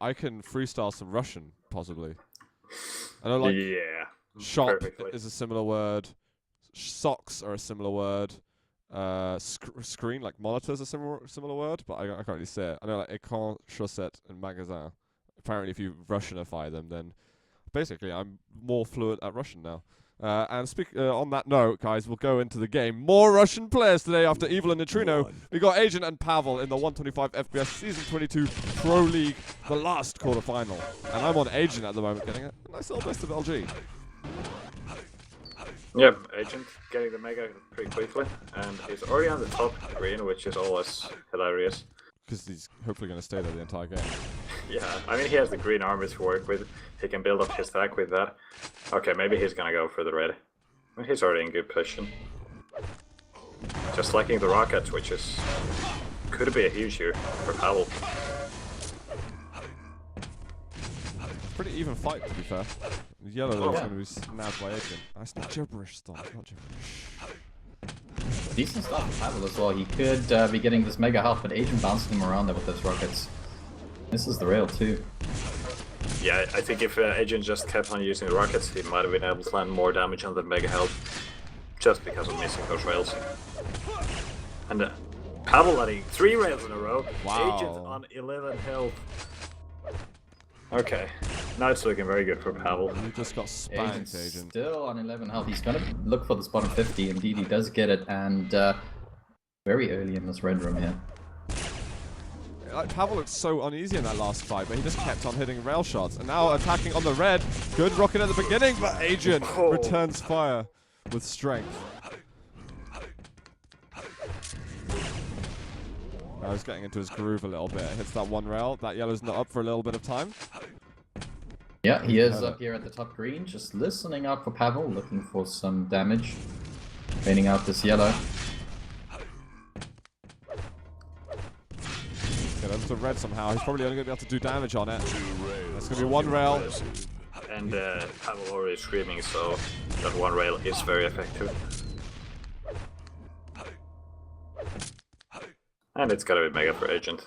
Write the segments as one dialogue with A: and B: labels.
A: I can freestyle some Russian, possibly. I know, like,
B: yeah,
A: shop
B: perfectly.
A: is a similar word. Socks are a similar word. Screen, like monitors, a similar word, but I can't really say it. I know, like, écran, chaussette, and magasin. Apparently, if you Russianify them, then basically I'm more fluent at Russian now. And on that note, guys, we'll go into the game. More Russian players today after Evil and Neutrino. We got Agent and Pavel in the 125 FPS Season 22 Pro League, the last quarterfinal. And I'm on Agent at the moment, getting a nice little best of LG.
B: Yep, Agent getting the Mega pretty quickly, and he's already on the top green, which is always hilarious.
A: Because he's hopefully going to stay there the entire game.
B: Yeah, I mean, he has the green armor to work with. He can build up his stack with that. Okay, maybe he's gonna go for the red. I mean, he's already in good position. Just liking the rockets, which is... could be a huge here for Pavel.
A: Pretty even fight, to be fair. Yellow though is going to be snapped by Agent. That's not gibberish stuff, it's not gibberish.
C: Decent stuff for Pavel as well. He could be getting this mega health, but Agent bouncing him around there with those rockets. This is the rail too.
B: Yeah, I think if Agent just kept on using the rockets, he might have been able to land more damage on the mega health. Just because of missing those rails. And Pavel letting 3 rails in a row.
A: Wow.
B: Agent on 11 health. Okay, now it's looking very good for Pavel.
A: You just got spanked, Agent.
C: Still on 11 health. He's gonna look for the bottom 50. Indeed, he does get it, and very early in this red room here.
A: Like, Pavel looked so uneasy in that last fight, but he just kept on hitting rail shots. And now attacking on the red. Good rocket at the beginning, but Agent returns fire with strength. Now he's getting into his groove a little bit. Hits that one rail. That yellow's not up for a little bit of time.
C: Yeah, he is up here at the top green, just listening out for Pavel, looking for some damage. Fading out this yellow.
A: Get over to red somehow. He's probably only going to be able to do damage on it. That's going to be one rail.
B: And Pavel already screaming, so that one rail is very effective. And it's gotta be mega for Agent.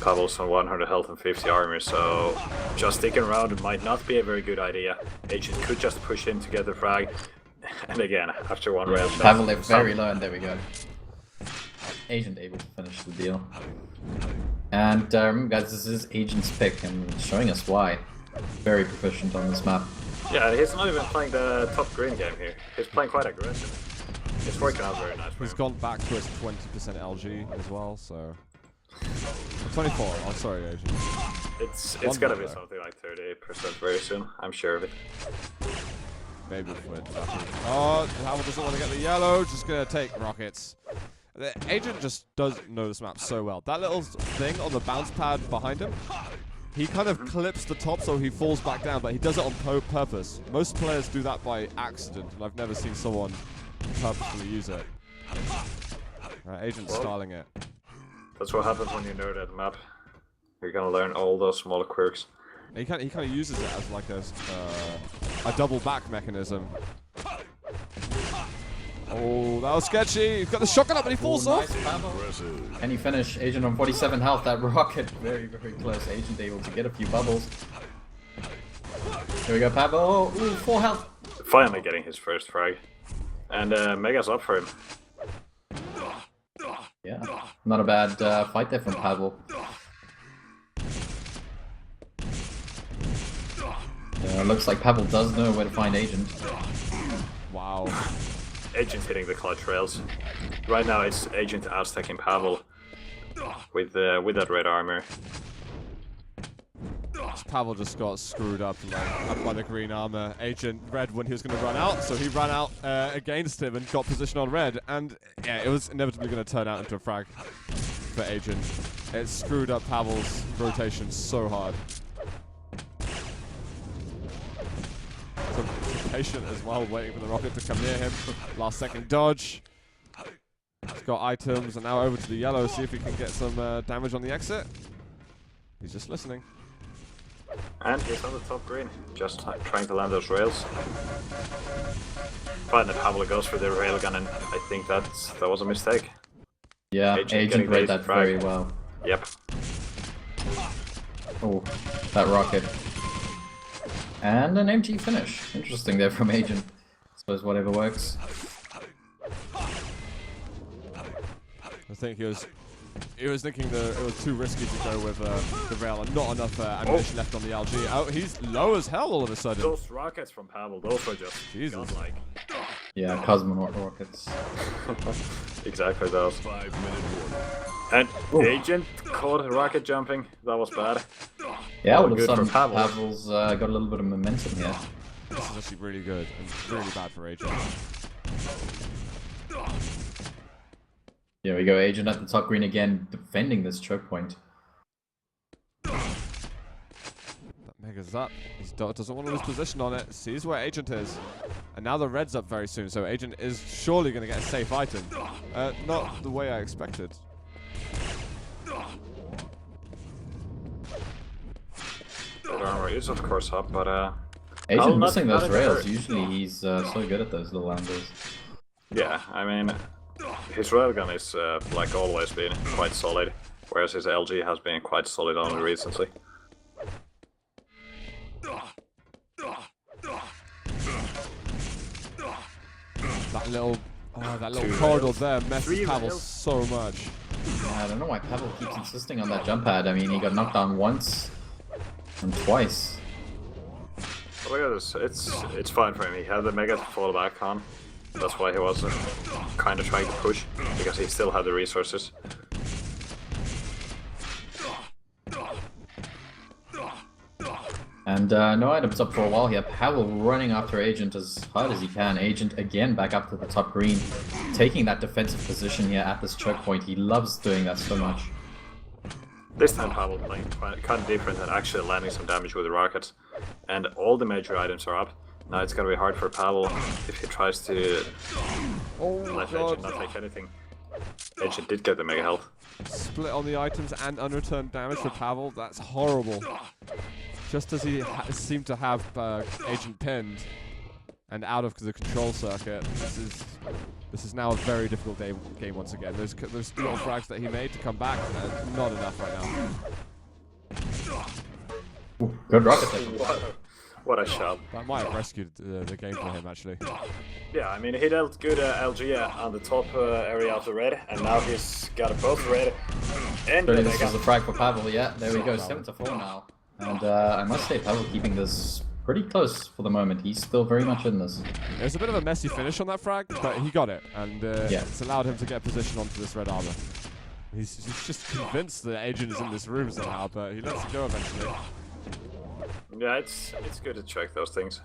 B: Pavel's on 100 health and 50 armor, so just sticking around might not be a very good idea. Agent could just push in to get the frag. And again, after one rail shot.
C: Pavel left very low, and there we go. Agent able to finish the deal. And guys, this is Agent's pick, and showing us why. Very proficient on this map.
B: Yeah, he's not even playing the top green game here. He's playing quite aggressive. It's working out very nice for him.
A: He's gone back to his 20% LG as well, so... 24, I'm sorry, Agent.
B: It's gonna be something like 38% very soon, I'm sure of it.
A: Maybe if we're lucky. Oh, Pavel doesn't want to get the yellow, just gonna take rockets. The Agent just does know this map so well. That little thing on the bounce pad behind him, he kind of clips the top so he falls back down, but he does it on purpose. Most players do that by accident, and I've never seen someone purposefully use it. Agent's styling it.
B: That's what happens when you know that map. You're gonna learn all those small quirks.
A: He kind of uses it as like a double back mechanism. Oh, that was sketchy. He's got the shotgun up and he falls off.
C: Nice, Pavel. Can he finish? Agent on 47 health. That rocket very, very close. Agent able to get a few bubbles. Here we go, Pavel. Ooh, 4 health.
B: Finally getting his first frag. And Mega's up for him.
C: Yeah, not a bad fight there from Pavel. Looks like Pavel does know where to find Agent.
A: Wow.
B: Agent's hitting the clutch rails. Right now it's Agent outstacking Pavel with that red armor.
A: Pavel just got screwed up, up by the green armor. Agent red when he was going to run out, so he ran out against him and got position on red. And yeah, it was inevitably going to turn out into a frag for Agent. It screwed up Pavel's rotation so hard. So patient as well, waiting for the rocket to come near him. Last second dodge. He's got items, and now over to the yellow, see if he can get some damage on the exit. He's just listening.
B: And he's on the top green, just trying to land those rails. Fine, that Pavel goes for the railgun, and I think that was a mistake.
C: Yeah, Agent read that very well.
B: Yep.
C: Oh, that rocket. And an MG finish. Interesting there from Agent. Suppose whatever works.
A: I think he was thinking that it was too risky to go with the rail and not enough ammunition left on the LG. Oh, he's low as hell all of a sudden.
B: Those rockets from Pavel, those were just
A: Jesus.
B: godlike.
C: Yeah, cosmonaut rockets.
B: Exactly those.
D: 5-minute warning.
B: And
C: Ooh.
B: Agent caught rocket jumping. That was bad.
C: Yeah, all of a
B: Good for
C: sudden
B: Pavel.
C: Pavel's got a little bit of momentum here.
A: This is actually really good and really bad for Agent.
C: Here we go, Agent at the top green again, defending this choke point.
A: That Mega's up. He doesn't want to lose position on it. Sees where Agent is. And now the red's up very soon, so Agent is surely going to get a safe item. Not the way I expected.
B: The armor is of course up, but
C: Agent
B: not-
C: missing
B: not
C: those
B: in a
C: rails.
B: hurry.
C: Usually he's so good at those little angles.
B: yeah, I mean, his railgun is like always been quite solid, whereas his LG has been quite solid only recently.
A: That little
B: Two
A: corridor
B: rails.
A: there messes
B: Three
A: Pavel
B: rails.
A: so much.
C: Yeah, I don't know why Pavel keeps insisting on that jump pad. I mean, he got knocked down once and twice.
B: But look at this, it's fine for him. He had the Mega to fall back on. That's why he was kind of trying to push, because he still had the resources.
C: And no items up for a while here. Pavel running after Agent as hard as he can. Agent again back up to the top green, taking that defensive position here at this choke point. He loves doing that so much.
B: This time Pavel playing kind of different and actually landing some damage with the rockets. And all the major items are up. Now it's gonna be hard for Pavel if he tries to
A: Oh
B: let
A: god.
B: Agent not take anything. Agent did get the mega health.
A: Split on the items and unreturned damage for Pavel. That's horrible. Just as he seemed to have Agent pinned and out of the control circuit, this is now a very difficult game once again. Those little frags that he made to come back, not enough right now.
C: Ooh, good rocket there.
B: What a shot.
A: That might have rescued the game for him actually.
B: Yeah, I mean, he dealt good LG on the top area of the red, and now he's got both red and the
C: This
B: mega.
C: is a frag for Pavel, yeah. There we go, 7-4 now. And I must say, Pavel keeping this pretty close for the moment. He's still very much in this.
A: It was a bit of a messy finish on that frag, but he got it, and
C: Yeah.
A: it's allowed him to get position onto this red armor. He's just convinced that Agent is in this room somehow, but he lets it go eventually.
B: Yeah, it's good to check those things.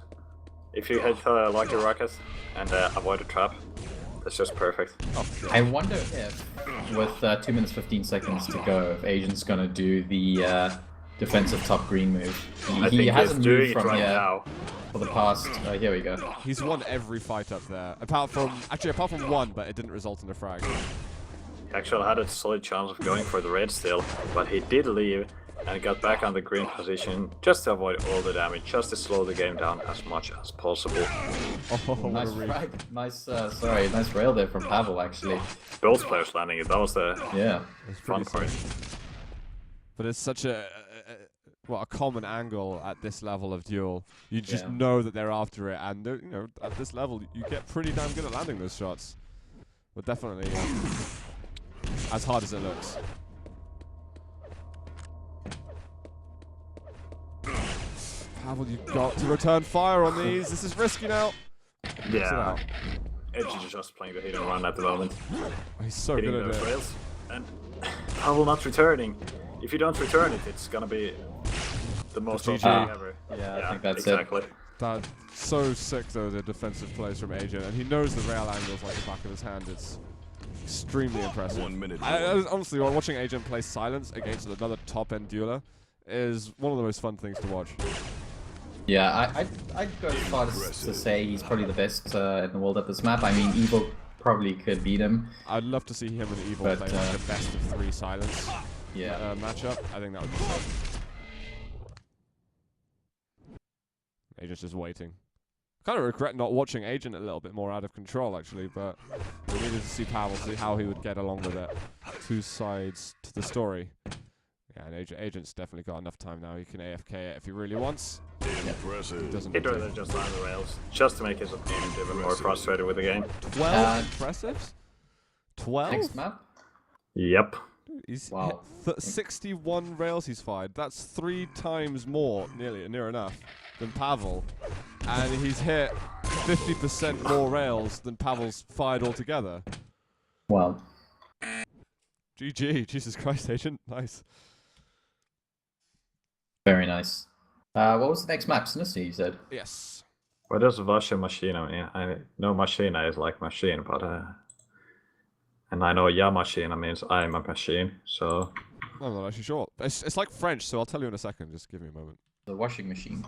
B: If you hit Lucky Rocket and avoid a trap, that's just perfect.
A: Oh, sure.
C: I wonder if, with 2 minutes 15 seconds to go, if Agent's gonna do the defensive top green move.
B: I
C: He
B: think
C: hasn't
B: he's doing
C: moved
B: it
C: from
B: right
C: here
B: now.
C: for the past. Here we go.
A: He's won every fight up there, apart from one, but it didn't result in a frag.
B: He actually had a solid chance of going for the red still, but he did leave and got back on the green position just to avoid all the damage, just to slow the game down as much as possible.
A: Oh, what a
C: Nice
A: read.
C: frag. Nice, nice rail there from Pavel, actually.
B: Both players landing it, that was the
C: Yeah.
A: It's
B: fun
A: pretty
B: part.
A: sick. But it's such a common angle at this level of duel. You just
C: Yeah.
A: know that they're after it, and at this level you get pretty damn good at landing those shots. But definitely as hard as it looks. Pavel, you've got to return fire on these. This is risky now. Gets it
B: Yeah,
A: out.
B: Edge is just playing the hit and run at the moment,
A: He's so
B: hitting
A: good at
B: those
A: it.
B: rails, and Pavel not returning. If you don't return it, it's gonna be the most
A: GG.
B: awesome thing ever.
C: Yeah, I think that's
B: exactly.
A: That's so sick though, the defensive plays from Agent, and he knows the rail angles like the back of his hand. It's extremely impressive.
D: 1 minute.
A: Honestly, watching Agent play Silence against another top-end dueler is one of the most fun things to watch.
C: Yeah, I'd go as far as to say he's probably the best in the world at this map. I mean, Evo probably could beat him.
A: I'd love to see him and Evil
C: But,
A: play like a best of 3 Silence
C: Yeah.
A: matchup. I think that would be fun. Agent's just waiting. Kind of regret not watching Agent a little bit more out of control, actually, but we needed to see Pavel, see how he would get along with it. 2 sides to the story. Yeah, and Agent's definitely got enough time now. He can AFK it if he really wants. He
D: Impressive.
A: doesn't
B: He'd
A: need
B: rather
A: to.
B: just land the rails, just to make his opponent even more frustrated with the game.
A: 12 impressives? 12?
C: Next map.
B: Yep.
A: He's
C: Wow.
A: hit 61 rails he's fired. That's 3 times more, near enough, than Pavel. And he's hit 50% more rails than Pavel's fired altogether.
C: Wow.
A: GG, Jesus Christ, Agent. Nice.
C: Very nice. What was the next map? Sinister, you said?
A: Yes.
B: What does Vasha Machina mean? I know Machina is like machine, but and I know Ya Machina means I'm a machine, so
A: I'm not actually sure. It's like French, so I'll tell you in a second. Just give me a moment.
C: The washing machine.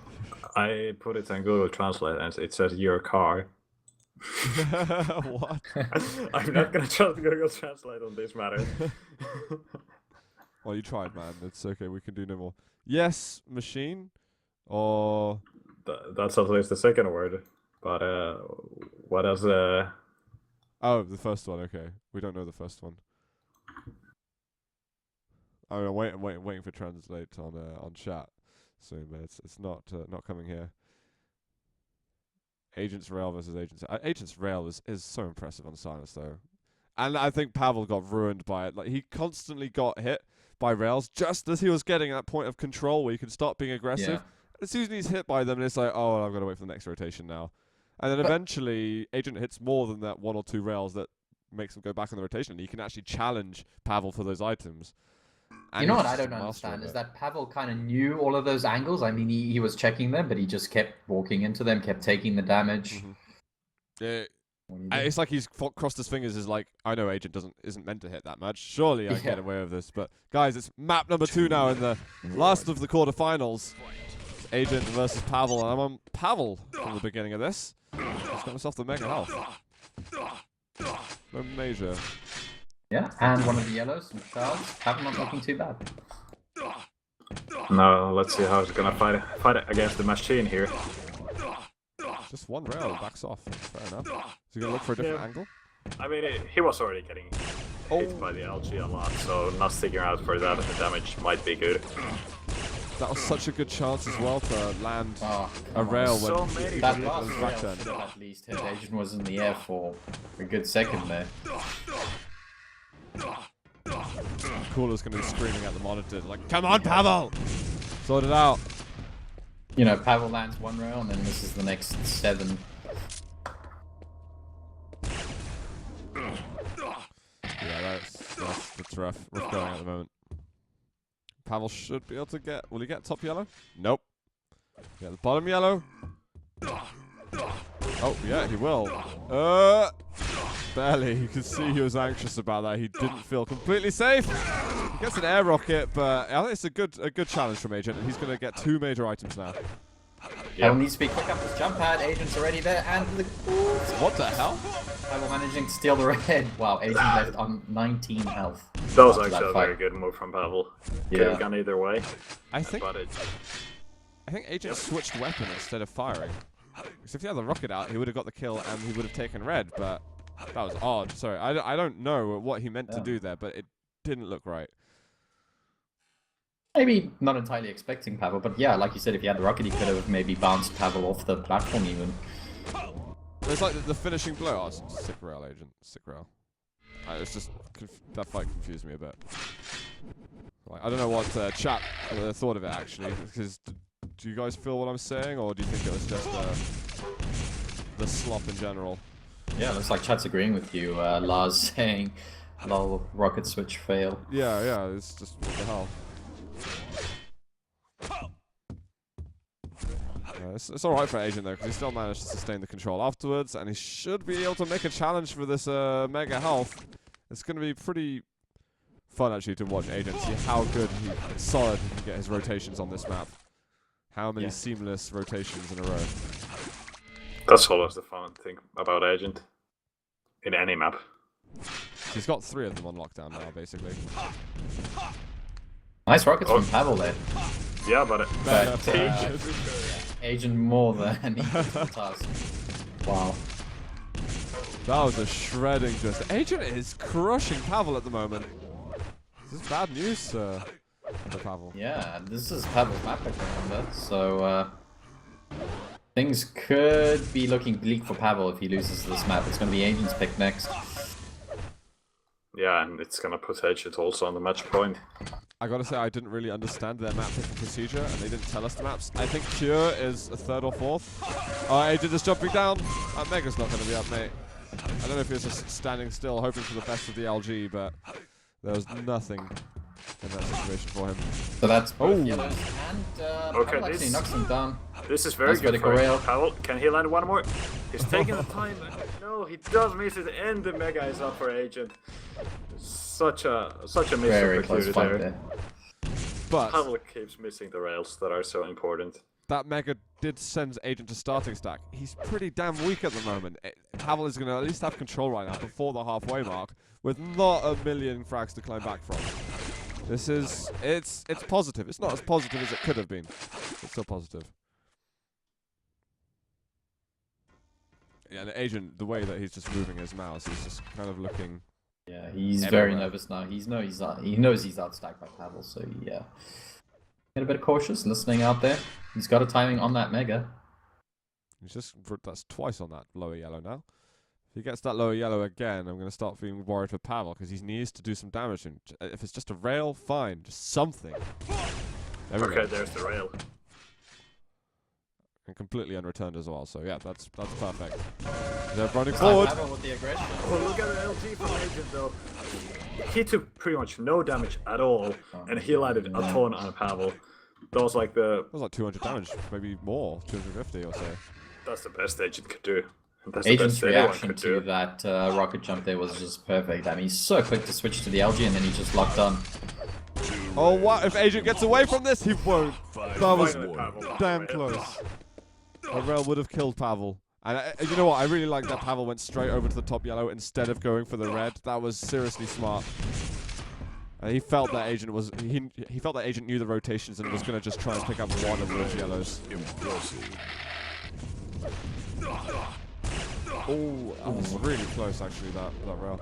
B: I put it in Google Translate and it says your car.
A: What?
B: I'm not gonna trust Google Translate on this matter.
A: Well, you tried, man. It's okay. We can do no more. Yes, machine, or
B: That's at least the second word. But what is
A: oh, the first one. Okay, we don't know the first one. I'm waiting for translate on chat soon, but it's not coming here. Agents Rail versus Agents. Agents Rail is so impressive on Silence though, and I think Pavel got ruined by it. Like he constantly got hit by rails just as he was getting that point of control where he could stop being aggressive.
C: Yeah.
A: As soon as he's hit by them, it's like, oh, well, I've got to wait for the next rotation now. And then eventually, Agent hits more than that 1 or 2 rails that makes him go back in the rotation, and he can actually challenge Pavel for those items. And
C: You know what
A: he's
C: I don't
A: just a master
C: understand
A: of
C: is
A: it.
C: that Pavel kind of knew all of those angles. I mean, he was checking them, but he just kept walking into them, kept taking the damage.
A: Yeah,
C: What do you do?
A: it's like he's crossed his fingers. Is like, I know Agent isn't meant to hit that much. Surely I can get
C: Yeah.
A: away with this. But guys, it's map number 2 now in the last of the quarterfinals. Agent versus Pavel, and I'm on Pavel from the beginning of this. He's got himself the mega health. No major.
C: Yeah, and one of the yellows, some shards. Pavel not looking too bad.
B: No, let's see how he's gonna fight against the machine here.
A: Just one rail and backs off. Fair enough. Is he gonna look for a different angle?
B: I mean, he was already getting hit by the LG a lot, so not sticking out for that the damage might be good.
A: That was such a good chance as well to land
C: Oh,
A: a
C: come on.
A: rail
B: So
A: when
B: many
C: That
B: good
C: last
A: was
C: rail
A: back then.
C: should have at least hit. Agent was in the air for a good second there.
A: Cooler's gonna be screaming at the monitor like, "Come on, Pavel! Sort it out."
C: You know, Pavel lands one rail and then misses the next 7.
A: Yeah, that's rough. Rough going at the moment. Pavel should be able to get. Will he get top yellow? Nope. Yeah, the bottom yellow. Oh yeah, he will. Barely. You can see he was anxious about that. He didn't feel completely safe. He gets an air rocket, but I think it's a good challenge from Agent, and he's gonna get 2 major items now.
C: Pavel needs to be quick up his jump pad. Agent's already there, and the
A: What the hell?
C: Pavel managing to steal the red. Wow, Agent left on 19 health.
B: That was
C: after
B: actually a
C: fight.
B: very good move from Pavel. Could
C: Yeah.
B: have gone either way,
A: I think
B: but it.
A: Agent switched weapon instead of firing. Because if he had the rocket out, he would have got the kill and he would have taken red. But that was odd. Sorry, I don't know what he meant to do there, but it didn't look right.
C: Maybe not entirely expecting Pavel, but yeah, like you said, if he had the rocket, he could have maybe bounced Pavel off the platform even.
A: It's like the finishing blow. Oh, sick rail, Agent. Sick rail. It's just that fight confused me a bit. Like, I don't know what chat thought of it actually. Because do you guys feel what I'm saying, or do you think it was just the slop in general?
C: Yeah, looks like chat's agreeing with you. Lars saying, "Lol, rocket switch fail."
A: Yeah. It's just what the hell. It's alright for Agent though, because he still managed to sustain the control afterwards, and he should be able to make a challenge for this mega health. It's going to be pretty fun actually to watch Agent, see how good solid he can get his rotations on this map. How many seamless rotations in a row.
B: That's always the fun thing about Agent. In any map.
A: He's got 3 of them on lockdown now, basically.
C: Nice rockets from Pavel there.
B: Yeah, but
C: Agent more than equal to the task. Wow.
A: That was a shredding just. Agent is crushing Pavel at the moment. This is bad news, sir. for Pavel.
C: Yeah, this is Pavel's map pick, remember? So, things could be looking bleak for Pavel if he loses this map. It's going to be Agent's pick next.
B: Yeah, and it's gonna put Agent also on the match point.
A: I gotta say, I didn't really understand their map picking procedure, and they didn't tell us the maps. I think Pure is a 3rd or 4th. Agent is jumping down. Mega's not gonna be up, mate. I don't know if he was just standing still, hoping for the best of the LG, but there was nothing in that situation for him.
C: So that's both
A: Oh.
C: yellows, and
B: Okay,
C: Pavel actually knocks him down.
B: This is very
C: That's
B: good
C: very
B: for
C: Corral.
B: Pavel. Can he land one more? He's taking the time. No, he does miss it, and the Mega is up for Agent. Such a missed
C: Very close
B: opportunity
C: fight
B: there.
C: there.
A: But
B: Pavel keeps missing the rails that are so important.
A: that Mega did send Agent to starting stack. He's pretty damn weak at the moment. Pavel is gonna at least have control right now before the halfway mark, with not a million frags to climb back from. This is, it's positive. It's not as positive as it could have been. It's still positive. Yeah, and the Agent, the way that he's just moving his mouse, he's just kind of looking.
C: Yeah, he's
A: Everywhere.
C: very nervous now. He knows he's outstacked by Pavel, so yeah. Get a bit cautious, listening out there. He's got a timing on that Mega.
A: He's just, that's twice on that lower yellow now. If he gets that lower yellow again, I'm going to start feeling worried for Pavel, because he needs to do some damage. And if it's just a rail, fine. Just something. There we
B: Okay,
A: go.
B: there's the rail.
A: And completely unreturned as well. So yeah, that's perfect. They're running
C: Forward.
A: forward.
C: Pavel with the aggression.
B: Oh, look at the LG from Agent though. He took pretty much no damage at all, and he landed a ton on Pavel. That was like
A: That was like 200 damage, maybe more, 250 or so.
B: that's the best Agent could do. That's
C: Agent's
B: the best anyone
C: reaction
B: could
C: to
B: do.
C: that rocket jump there was just perfect. I mean, he's so quick to switch to the LG and then he just locked on.
A: Oh, what? If Agent gets away from this, he won't. That was
B: Finally, Pavel.
A: damn close. A rail would have killed Pavel. And you know what? I really like that Pavel went straight over to the top yellow instead of going for the red. That was seriously smart. And he felt that Agent was he felt that Agent knew the rotations and was going to just try and pick up one of those yellows.
D: Impressive.
A: Oh, that was really close actually. That rail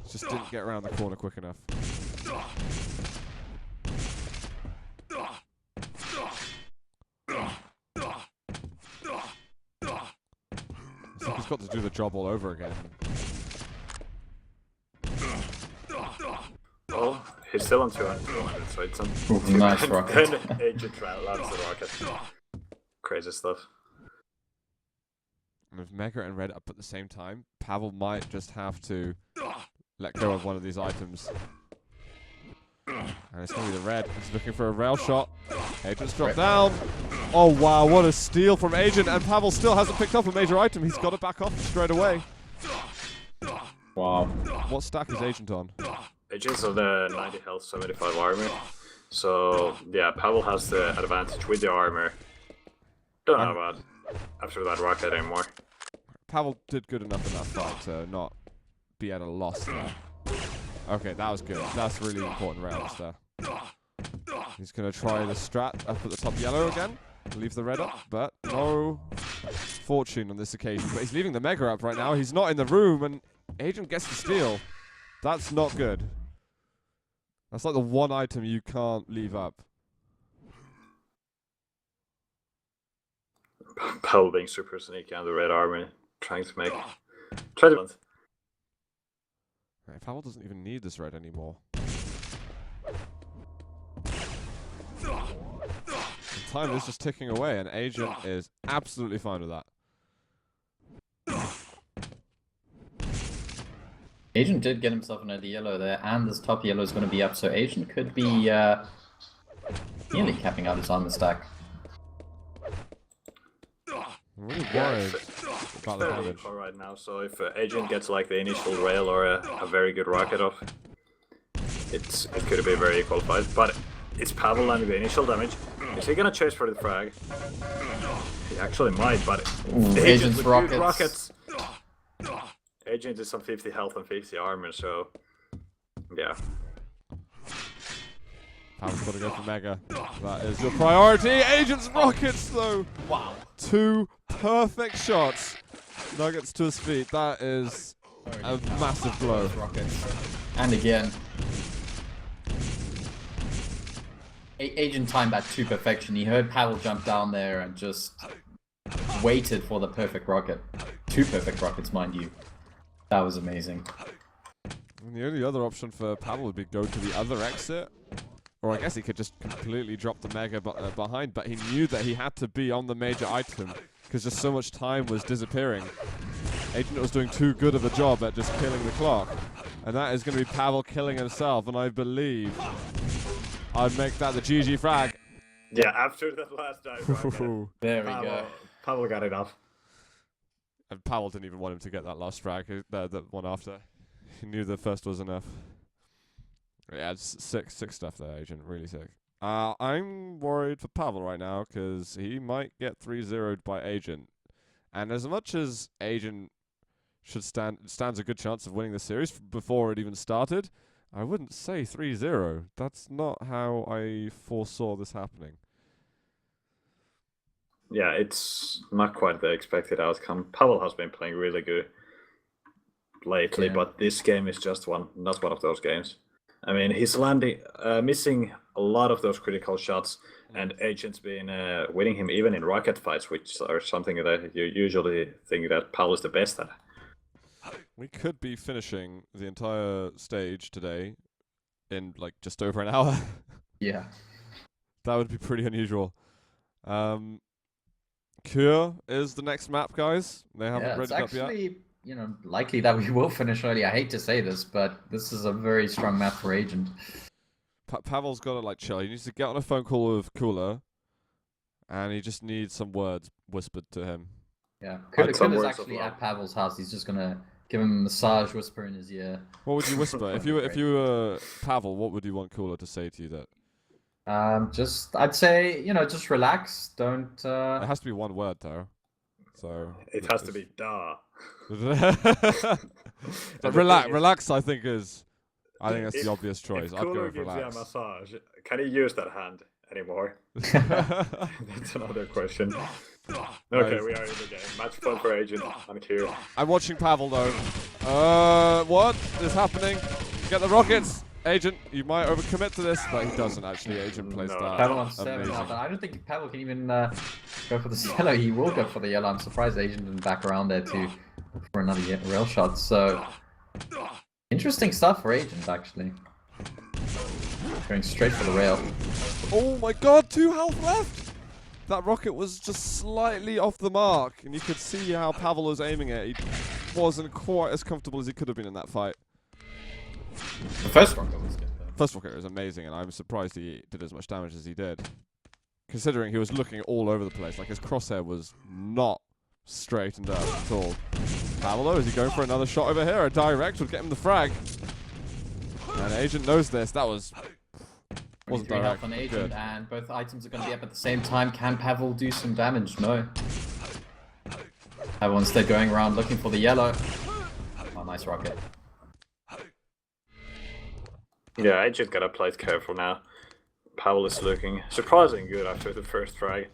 A: just didn't get around the corner quick enough. It's like he's got to do the job all over again.
B: Well, he's still on 200, so it's on.
C: Ooh, nice rocket.
B: Then Agent lands the rocket. Crazy stuff.
A: And if Mega and Red up at the same time, Pavel might just have to let go of one of these items. And it's going to be the Red. He's looking for a rail shot. Agent's dropped down. Oh, wow. What a steal from Agent. And Pavel still hasn't picked up a major item. He's got to back off straight away.
C: Wow.
A: What stack is Agent on?
B: Agent's on the 90 health, 75 armor. So, yeah, Pavel has the advantage with the armor. Don't know about after that rocket anymore.
A: Pavel did good enough in that fight to not be at a loss there. Okay, that was good. That's really important rails there. He's going to try the strat up at the top yellow again. Leave the red up, but no fortune on this occasion. But he's leaving the Mega up right now. He's not in the room, and Agent gets the steal. That's not good. That's like the one item you can't leave up.
B: Pavel being super sneaky on the red armor, trying to make. Try to.
A: Right, Pavel doesn't even need this red anymore. Time is just ticking away, and Agent is absolutely fine with that.
C: Agent did get himself another yellow there, and this top yellow is going to be up, so Agent could be nearly capping out his armor stack.
A: I'm really
B: Yeah,
A: worried
B: it's
A: about the
B: fairly
A: damage.
B: equal right now, so if Agent gets like the initial rail or a very good rocket off, it could be a very equal fight. But it's Pavel landing the initial damage. Is he gonna chase for the frag? He actually might, but
C: Agent's
B: with
C: rockets.
B: good rockets. Agent is on 50 health and 50 armor, so yeah.
A: Pavel's got to go for Mega. That is your priority. Agent's rockets, though.
C: Wow.
A: 2 perfect shots. Nuggets to his feet. That is a massive blow.
C: Rockets. And again. Agent timed that to perfection. He heard Pavel jump down there and just waited for the perfect rocket. 2 perfect rockets, mind you. That was amazing.
A: And the only other option for Pavel would be go to the other exit. Or I guess he could just completely drop the Mega behind, but he knew that he had to be on the major item because just so much time was disappearing. Agent was doing too good of a job at just killing the clock. And that is going to be Pavel killing himself, and I believe I'd make that the GG frag.
B: Yeah, after that last dive. Right
C: There we go.
B: Pavel got it off.
A: And Pavel didn't even want him to get that last frag, the one after. He knew the first was enough. Yeah, it's sick stuff there, Agent. Really sick. I'm worried for Pavel right now because he might get 3-0'd by Agent. And as much as Agent should stands a good chance of winning the series before it even started, I wouldn't say 3-0. That's not how I foresaw this happening.
B: Yeah, it's not quite the expected outcome. Pavel has been playing really good lately, but this game is just not one of those games. I mean, he's missing a lot of those critical shots, and Agent's been winning him even in rocket fights, which are something that you usually think that Pavel is the best at.
A: We could be finishing the entire stage today in like just over an hour.
C: Yeah.
A: That would be pretty unusual. Cure is the next map, guys. They haven't read it up yet.
C: It's actually, likely that we will finish early. I hate to say this, but this is a very strong map for Agent.
A: Pavel's got to like chill. He needs to get on a phone call with Cooler, and he just needs some words whispered to him.
C: Yeah, Cooler's actually at Pavel's house. He's just gonna give him a massage, whisper in his ear.
A: What would you whisper if you were Pavel? What would you want Cooler to say to you? That
C: I'd say just relax. Don't.
A: It has to be one word though. So
B: it has to be da.
A: Relax. I think that's the obvious choice.
B: If
A: I'd go
B: Cooler
A: with
B: gives
A: relax.
B: you a massage, can he use that hand anymore? That's another question. Okay, we are in the game. Match point for Agent. I'm here.
A: I'm watching Pavel though. What is happening? Get the rockets, Agent. You might overcommit to this, but he doesn't actually. Agent plays that.
C: Pavel on 7 now, but I don't think Pavel can even go for the yellow. He will go for the yellow. I'm surprised Agent didn't back around there too for another rail shot. So interesting stuff for Agent actually. Going straight for the rail.
A: Oh my god, 2 health left! That rocket was just slightly off the mark, and you could see how Pavel was aiming it. He wasn't quite as comfortable as he could have been in that fight.
C: The first rocket was good though.
A: First rocket was amazing, and I'm surprised he did as much damage as he did. Considering he was looking all over the place, like his crosshair was not straightened up at all. Pavel though, is he going for another shot over here? A direct would get him the frag. And Agent knows this. That wasn't direct.
C: On Agent, and both items are going to be up at the same time. Can Pavel do some damage? No. Pavel instead going around looking for the yellow. Oh, nice rocket.
B: Yeah, Agent gotta play it careful now. Pavel is looking surprisingly good after the first frag.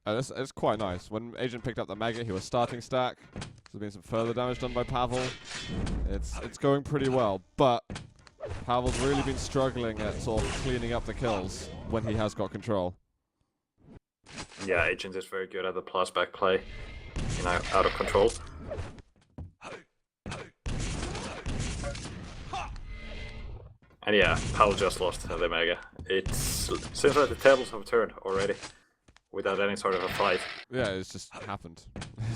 A: It's quite nice. When Agent picked up the Mega, he was starting stack. There's been some further damage done by Pavel. It's going pretty well, but Pavel's really been struggling at sort of cleaning up the kills when he has got control.
B: Yeah, Agent is very good at the plus back play. Out of control. And yeah, Pavel just lost the Mega. It seems like the tables have turned already, without any sort of a fight.
A: Yeah, it's just happened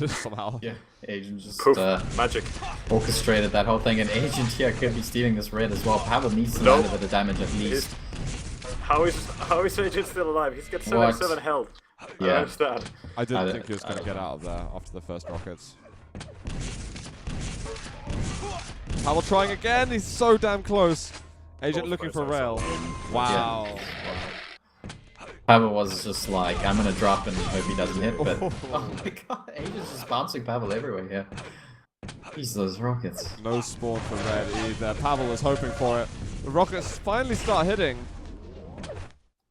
A: somehow.
C: Yeah, Agent just
B: Poof, magic.
C: Orchestrated that whole thing, and Agent here could be stealing this red as well. Pavel needs to land a bit of damage at least.
B: How is Agent still alive? He's got 77 health.
C: Yeah.
B: I understand.
A: I didn't think he was going to get out of there after the first rockets. Pavel trying again. He's so damn close. Agent looking for rail. Wow.
C: Yeah. Pavel was just like, I'm gonna drop and hope he doesn't hit, but oh my god, Agent's just bouncing Pavel everywhere here. Jeez, those rockets.
A: No spawn for red either. Pavel was hoping for it. The rockets finally start hitting.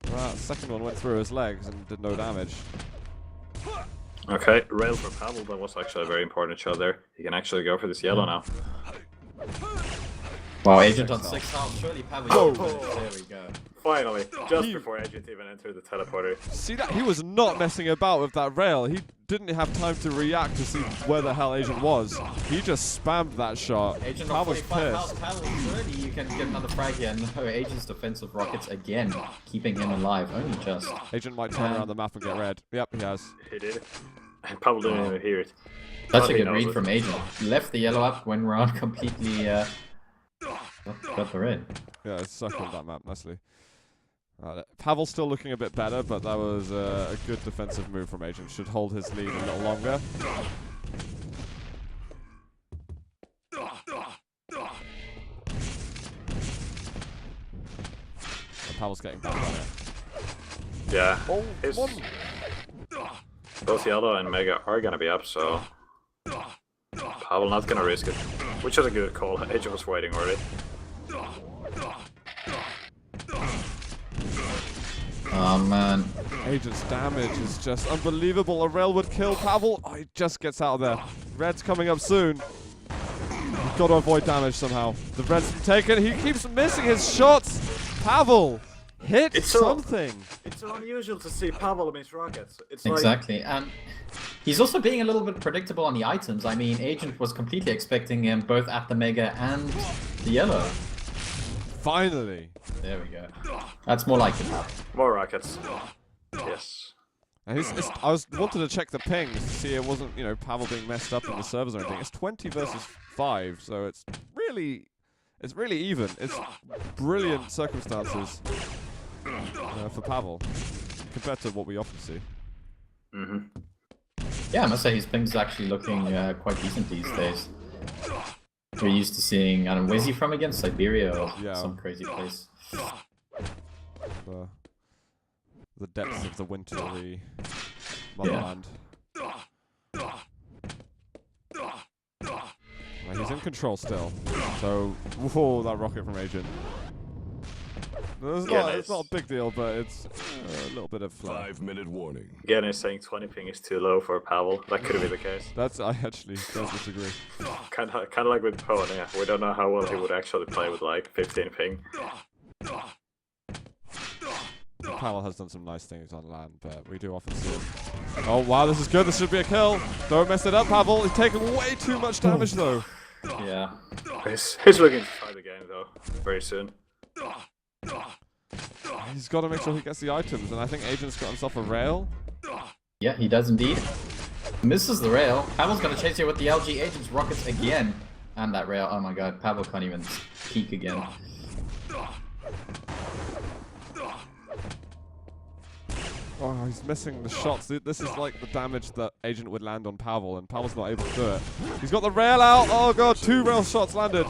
A: That second one went through his legs and did no damage.
B: Okay, rail for Pavel. That was actually a very important shot there. He can actually go for this yellow now.
C: Wow, Agent on 6 health. Surely Pavel.
B: Oh.
C: There we go.
B: Finally, just before Agent even entered the teleporter.
A: See that? He was not messing about with that rail. He didn't have time to react to see where the hell Agent was. He just spammed that shot.
C: Agent
A: Pavel
C: of
A: was
C: 45 health.
A: pissed.
C: Pavel, surely you can get another frag here. No, Agent's defensive rockets again, keeping him alive. Only just.
A: Agent might turn around the map and get red. Yep, he has.
B: He did. And Pavel didn't even hear it.
C: Such
B: But
C: a
B: he
C: good
B: knows
C: read
B: it.
C: from Agent. Left the yellow up, went around completely. Got the red.
A: Yeah, it's circled that map nicely. Pavel's still looking a bit better, but that was a good defensive move from Agent. Should hold his lead a little longer. And Pavel's getting back on it.
B: Yeah.
A: Oh,
B: His-
A: one.
B: Both Yellow and Mega are gonna be up, so Pavel not gonna risk it. Which is a good call. Agent was waiting already.
C: Oh man.
A: Agent's damage is just unbelievable. A rail would kill Pavel. Oh, he just gets out of there. Red's coming up soon. You've got to avoid damage somehow. The red's been taken. He keeps missing his shots. Pavel, hit
B: It's so-
A: something.
B: It's so unusual to see Pavel miss rockets. It's like
C: Exactly, and he's also being a little bit predictable on the items. I mean, Agent was completely expecting him both at the Mega and the yellow.
A: Finally.
C: There we go. That's more like it.
B: more rockets. Yes.
A: And I wanted to check the pings to see it wasn't, Pavel being messed up in the servers or anything. It's 20 versus 5, so it's really even. It's brilliant circumstances for Pavel compared to what we often see.
C: Yeah, I must say his ping's actually looking quite decent these days. We're used to seeing, I don't know, where's he from again? Siberia or
A: Yeah.
C: some crazy place.
A: The depths of the wintry motherland. Well, he's in control still. So, whoa, that rocket from Agent. It's not a big deal, but it's a little bit of flair.
D: 5-minute warning.
B: Again, he's saying 20 ping is too low for Pavel. That could be the case.
A: I actually don't disagree.
B: Kind of like with Poe, yeah. We don't know how well he would actually play with like 15 ping.
A: Pavel has done some nice things on land, but we do often see him. Oh wow, this is good. This should be a kill. Don't mess it up, Pavel. He's taken way too much damage though.
C: Yeah.
B: He's looking to try the game though, very soon.
A: He's got to make sure he gets the items, and I think Agent's got himself a rail.
C: Yeah, he does indeed. Misses the rail. Pavel's gonna chase here with the LG Agent's rockets again. And that rail, oh my god, Pavel can't even peek again.
A: Oh, he's missing the shots. This is like the damage that Agent would land on Pavel, and Pavel's not able to do it. He's got the rail out. Oh god, 2 rail shots landed.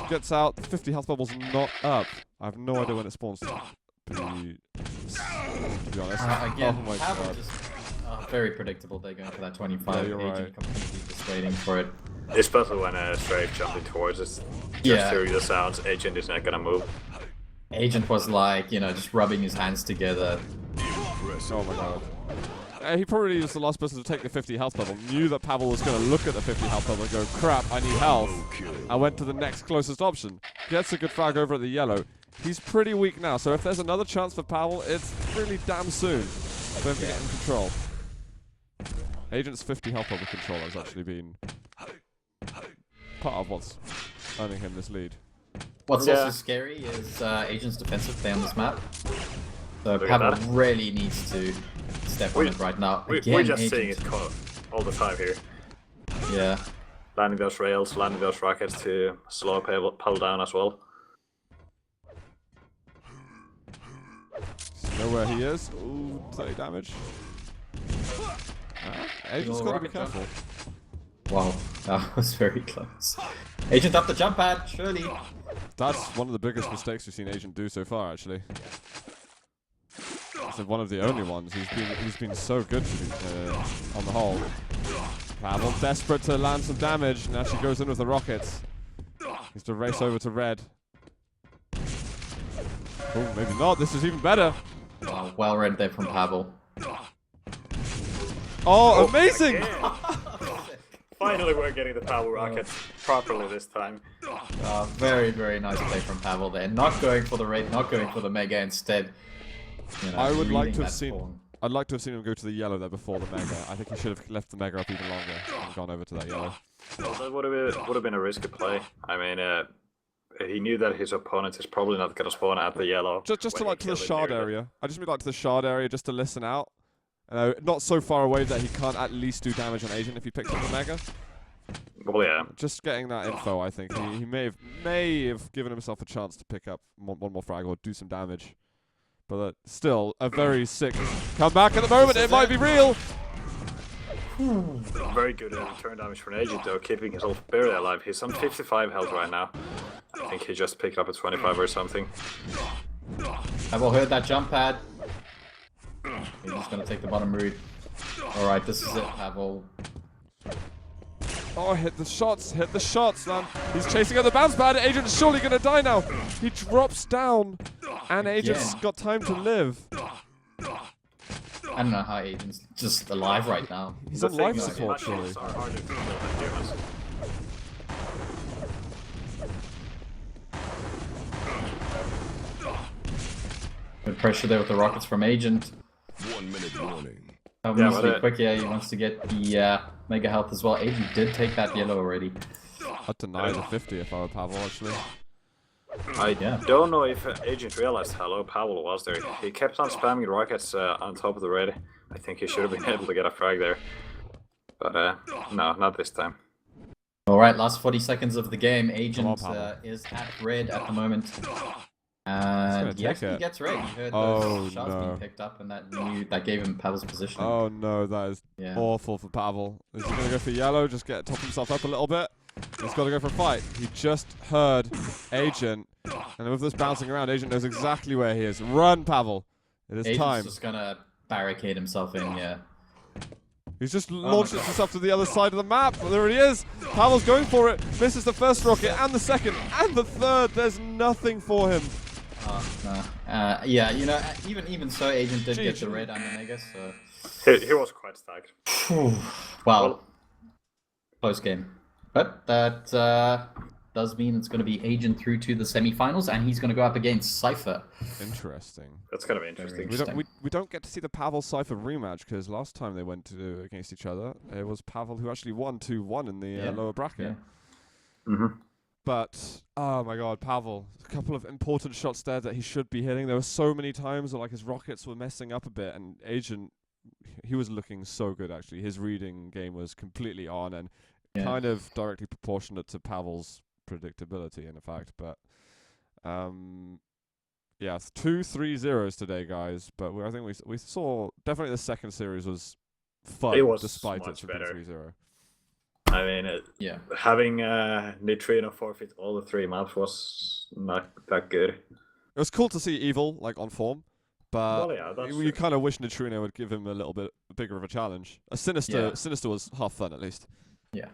A: Gets out. 50 health bubble's not up. I have no idea when it spawns. To be honest.
C: Again,
A: Oh my
C: Pavel
A: god.
C: just very predictable. They're going for that 25.
A: Yeah, you're
C: Agent
A: right.
C: completely just waiting for it.
B: Especially when Strafe jumping towards us. Just
C: Yeah.
B: hearing the sounds, Agent is not gonna move.
C: Agent was like, just rubbing his hands together.
A: Oh my god. He probably was the last person to take the 50 health bubble. Knew that Pavel was going to look at the 50 health bubble and go, crap, I need health. I went to the next closest option. Gets a good frag over at the yellow. He's pretty weak now, so if there's another chance for Pavel, it's really damn soon for him to get in control. Agent's 50 health bubble control has actually been part of what's earning him this lead.
C: What's
B: Yeah.
C: also scary is Agent's defensive play on this map. So
B: Look at
C: Pavel
B: that.
C: really needs to step on it right now.
B: We're
C: Again,
B: just
C: Agent.
B: seeing it all the time here.
C: Yeah.
B: Landing those rails, landing those rockets to slow Pavel down as well.
A: Know where he is. Ooh, 30 damage. Agent's got to be
C: rocket jump.
A: careful.
C: Wow, that was very close. Agent up the jump pad, surely.
A: That's one of the biggest mistakes we've seen Agent do so far, actually. It's one of the only ones. He's been so good to be, on the whole. Pavel desperate to land some damage. Now she goes in with the rockets. Needs to race over to red. Oh, maybe not. This is even better.
C: Wow, well read there from Pavel.
A: Oh, amazing!
B: Again. Finally, we're getting the Pavel rockets properly this time.
C: Very, very nice play from Pavel there. Not going for the red, not going for the mega instead. You know,
A: I would like
C: reading
A: to have
C: that
A: seen.
C: pawn.
A: I'd like to have seen him go to the yellow there before the mega. I think he should have left the mega up even longer and gone over to that yellow.
B: Well, that would have been a risky play. I mean, he knew that his opponent is probably not going to spawn at the yellow.
A: Just to
B: when he
A: like to the
B: killed it
A: shard
B: near the-
A: area. I just mean like to the shard area just to listen out. Not so far away that he can't at least do damage on Agent if he picks up the mega.
B: Well, yeah.
A: Just getting that info, I think he may have given himself a chance to pick up one more frag or do some damage. But still, a very sick comeback at the moment. It might be real.
B: Very good return damage from Agent, though, keeping himself barely alive. He's on 55 health right now. I think he just picked up a 25 or something.
C: Pavel heard that jump pad. He's just gonna take the bottom route. Alright, this is it, Pavel.
A: Oh, hit the shots, man. He's chasing out the bounce pad. Agent's surely gonna die now. He drops down, and Agent's got time to live.
C: I don't know how Agent's just alive right now.
A: He's
B: The
A: on life
B: thing is,
A: support, surely.
B: matches are harder to kill than humans.
C: Good pressure there with the rockets from Agent.
D: 1 minute warning.
C: That
B: Yeah,
C: needs to be
B: but,
C: quick, yeah, he wants to get the mega health as well. Agent did take that yellow already.
A: I'd deny the 50 if I were Pavel, actually.
B: I
C: Yeah.
B: don't know if Agent realized how low Pavel was there. He kept on spamming rockets on top of the red. I think he should have been able to get a frag there. But no, not this time.
C: Alright, last 40 seconds of the game. Agent
A: Pavel.
C: is at red at the moment. And he
A: take
C: actually
A: it.
C: gets red. He heard
A: Oh,
C: those shots
A: no.
C: being picked up, and that gave him Pavel's position.
A: Oh no, that is
C: Yeah.
A: awful for Pavel. Is he gonna go for yellow? Just top himself up a little bit. He's got to go for a fight. He just heard Agent, and with this bouncing around, Agent knows exactly where he is. Run, Pavel! It is
C: Agent's
A: time.
C: just gonna barricade himself in here.
A: He's just launched himself to the other side of the map. Well, there he is. Pavel's going for it. Misses the first rocket and the second and the third. There's nothing for him.
C: No. Yeah, you know, even so, Agent did get the
A: GG.
C: red and the mega, so...
B: He was quite stacked.
C: Well, close game. But that does mean it's going to be Agent through to the semi-finals, and he's going to go up against Cypher.
A: Interesting.
B: That's gonna be interesting.
A: We don't get to see the Pavel Cypher rematch because last time they went to against each other, it was Pavel who actually won 2-1 in the lower bracket.
C: Yeah.
B: Mm-hmm.
A: But oh my God, Pavel! A couple of important shots there that he should be hitting. There were so many times where like his rockets were messing up a bit, and Agent, he was looking so good actually. His reading game was completely on and kind of directly proportionate to Pavel's predictability in fact. But yeah, 2-3-0s today, guys. But I think we saw definitely the second series was fun.
B: It was
A: despite
B: much
A: it being
B: better.
A: 3-0.
B: I mean, having Neutrino forfeit all the 3 maps was not that good.
A: It was cool to see Evil like on form, but
B: Well, yeah, that's
A: you kind of wish Neutrino would give him a little bit bigger of a challenge. A Sinister was half fun at least.
C: Yeah.